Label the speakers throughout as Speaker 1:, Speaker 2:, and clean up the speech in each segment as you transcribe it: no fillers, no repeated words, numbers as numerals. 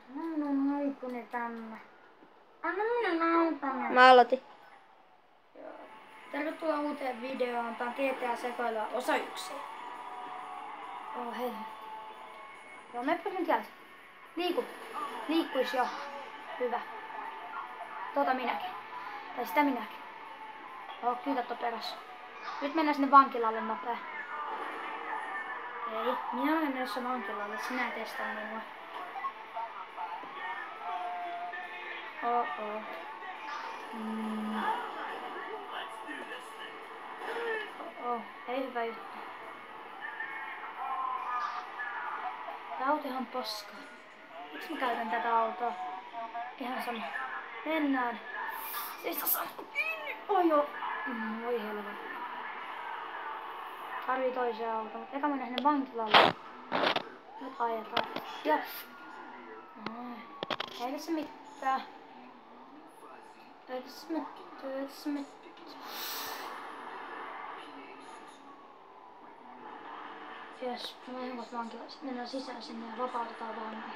Speaker 1: Anna mun aipuni tänne. Anna mun aipuni.
Speaker 2: Mä aloitin.
Speaker 1: Tervetuloa uuteen videoon. Tää on GTA Sekoilua osa 1. Hei. Joo, meppä nyt jälkeen. Liiku. Liikkuis jo. Hyvä. Minäkin. Tai sitä minäkin. Kyydät perässä. Nyt mennään sinne vankilalle nopea. Ei, minä olen menossa vankilalle. Sinä testaa minua. Ei hyvä juttu. Tää auto ihan paskaa. Miksi mä käytän tätä autoa? Ihan sama. Mennään. Siis tässä on kiinni. Oi joo. Voi helvetti. Tarvii toisen auton, mutta eka mennään sinne vankilalle. Nyt ajetaan. Ja. Ei tässä mitään. Ei tässä mitään. Jes, mä menen vankilaan. Sitten mennään sisään sinne ja vapautetaan vangi.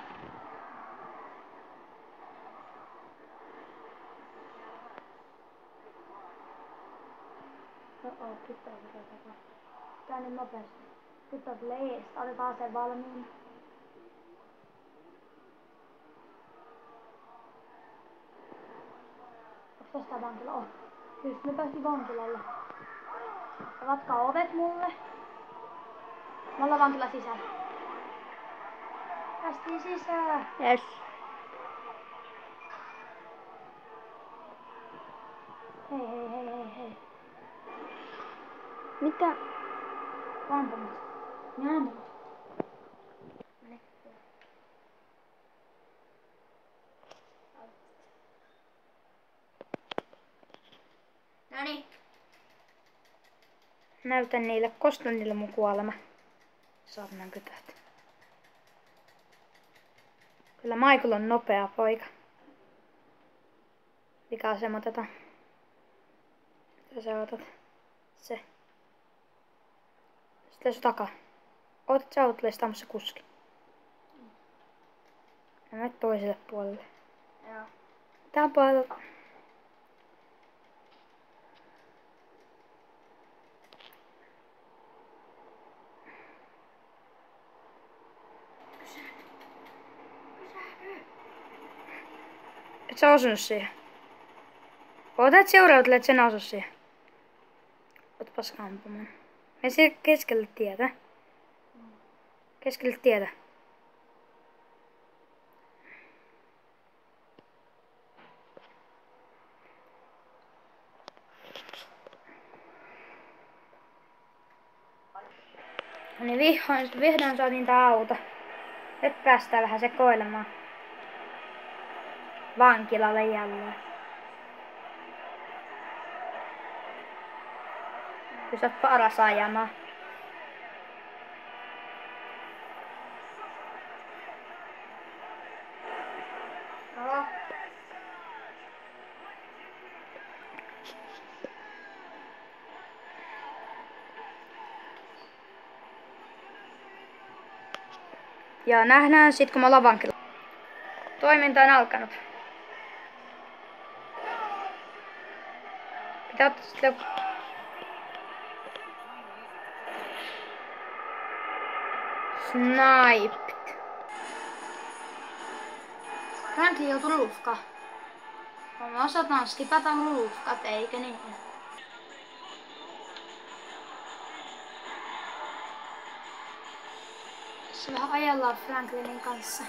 Speaker 1: Tyttö tulee takaa. Tää niin nopeasti. Tyttö tulee eestä. Otetaan sen valmiin. Onks tästä vankila? On. Just me päästiin vankilalle. Avatkaa ovet mulle. Me ollaan vankila sisällä. Päästiin sisään.
Speaker 2: Yes.
Speaker 1: Hei.
Speaker 2: Mitä?
Speaker 1: Ampumat. Ne ampumat. Noniin.
Speaker 2: Näytän niille, kosta niille mun kuolema. Saarnan kytät. Kyllä Michael on nopea poika. Mikä asema otetaan? Mitä sä otat? Se. Sitten se takaa. Ootat sä autolle se kuski. Ja mene toiselle puolelle.
Speaker 1: Joo.
Speaker 2: Tää puolella. Et sä osunut siihen. Ootat seuraavalle, et sen osu siihen. Oot paska ampumaan. Mene siihen keskelle tietä. Keskelle tietä. No niin vihdoin saatiin tää auto. Nyt päästään vähän sekoilemaan. Vankilalle jälleen. Kyllä sä oot paras ajamaan.
Speaker 1: Joo.
Speaker 2: Ja nähdään sit kun me ollaan vankilassa. Toiminta on alkanut. Pitää ottaa sit Sniped.
Speaker 1: Franklin joutui ruuhkaan. Me osataan skipata ruuhkat, eikö niin? Tässä vähän ajellaan Franklinin kanssa.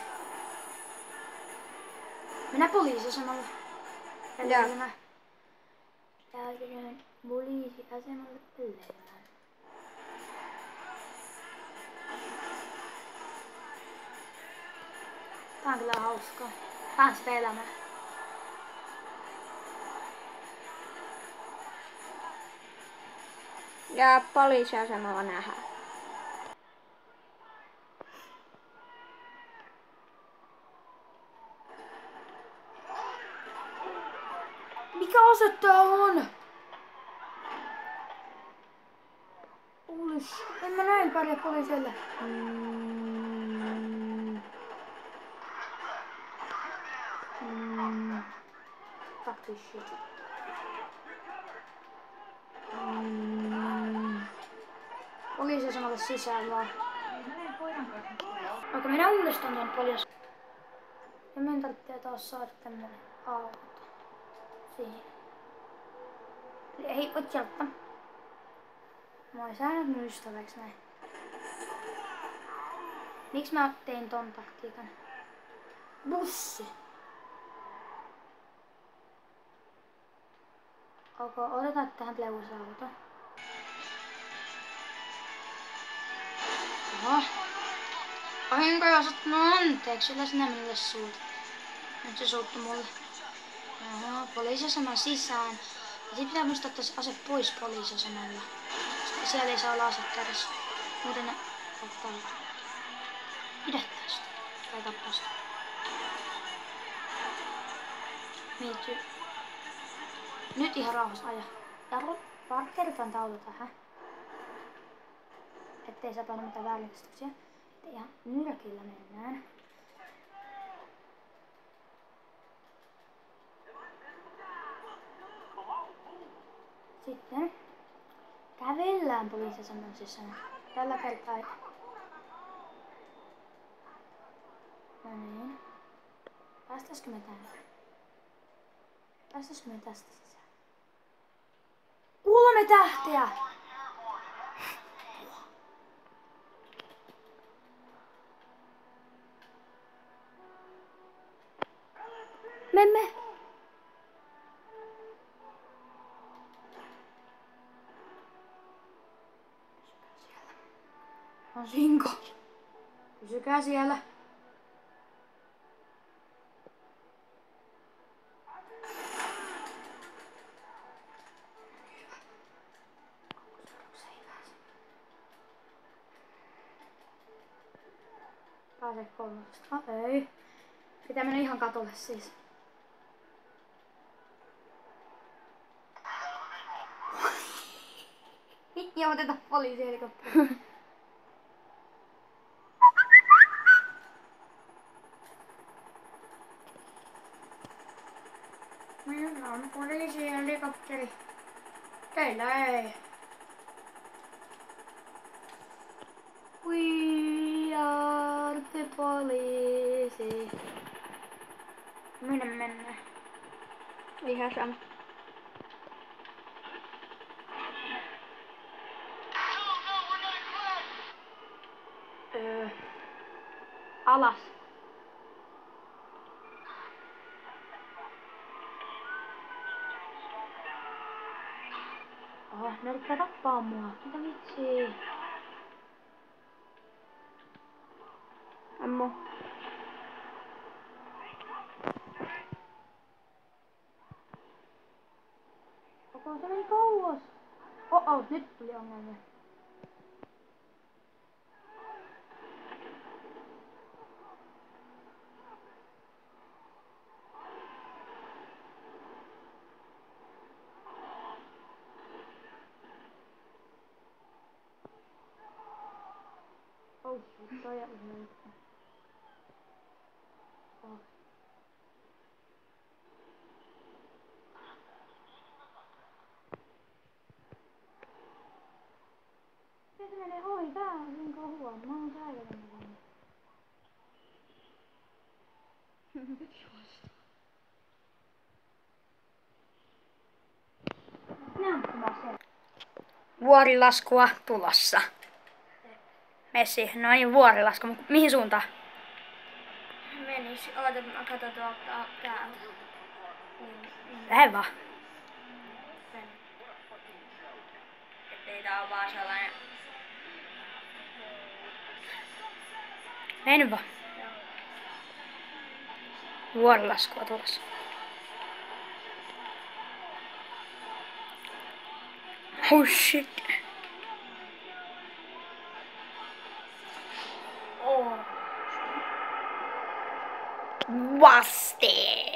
Speaker 1: Mennään poliisiasemalle. Pelleilemään. Jälkeen poliisiasemalle pelleilemään. Tää on kyllä hauskaa. Tää on sitä elämää.
Speaker 2: Ja poliisiasemalla nähdään.
Speaker 1: Mikä ase tää on? Poliisi. En mä näin pärjää poliisille. Holy shit. Poliisiasemalle sisään vaan. Onko minä uudestaan tuon poliisi? Ja meidän tarvitsee taas saada tämmönen auto. Siinä. Ei, voit jalta. Moi, sä nyt mun ystäväks näin. Miksi mä tein ton taktiikan? Bussi. Ok, otetaan tähän leuusa auto. Oho. Ohinko jo sattunut anteeksi, kyllä sinä minulle suut. Nyt se suuttu mulle. Oho, poliisiaseman sisään. Ja sit pitää muistaa ottaa se ase pois poliisiasemalla. Koska siellä ei saa olla asetta edes. Muuten ne ottaa. Pidättää sitä. Tai tappaa sitä. Mietty. Nyt ihan rauhassa aja. Ja parkkeritaan auto tähän. Ettei satana mitään väärinkäsityksiä. Ihan nyrkillä mennään. Sitten kävellään poliisiaseman sisään. Tällä kertaa. No niin. Päästäisikö me tänne? Päästäisikö me tästä sisään? 3 tähteä! Memme! On Sinko. Pysykää siellä. Pääsee 13. Ei. Pitää mennä ihan katolle siis. Ja oteta poliisihelikopteri. Meillä on poliisihelikopteri. Teillä ei. We are the police. Minne mennään?
Speaker 2: Ihan sama.
Speaker 1: Alas. Oh, ne yrittää tappaa mua. Mitä vitsiä?
Speaker 2: Ammo.
Speaker 1: Koko se meni kauas. Oh, nyt tuli ongelmia. Oh, toi on löytää. Oh. Se menee ohi, tää on Sinko huono. Mä oon säilytänyt.
Speaker 2: Vuorilaskua tulossa. Messi, no niin, vuorilasku. Mihin suuntaan?
Speaker 1: Menis, oota mä katon tuolta täältä.
Speaker 2: Lähde vaan.
Speaker 1: Ettei tää oo vaan sellainen.
Speaker 2: Mene vaan. Vuorilaskua tulossa. Oh shit.
Speaker 1: Oh.
Speaker 2: Busted.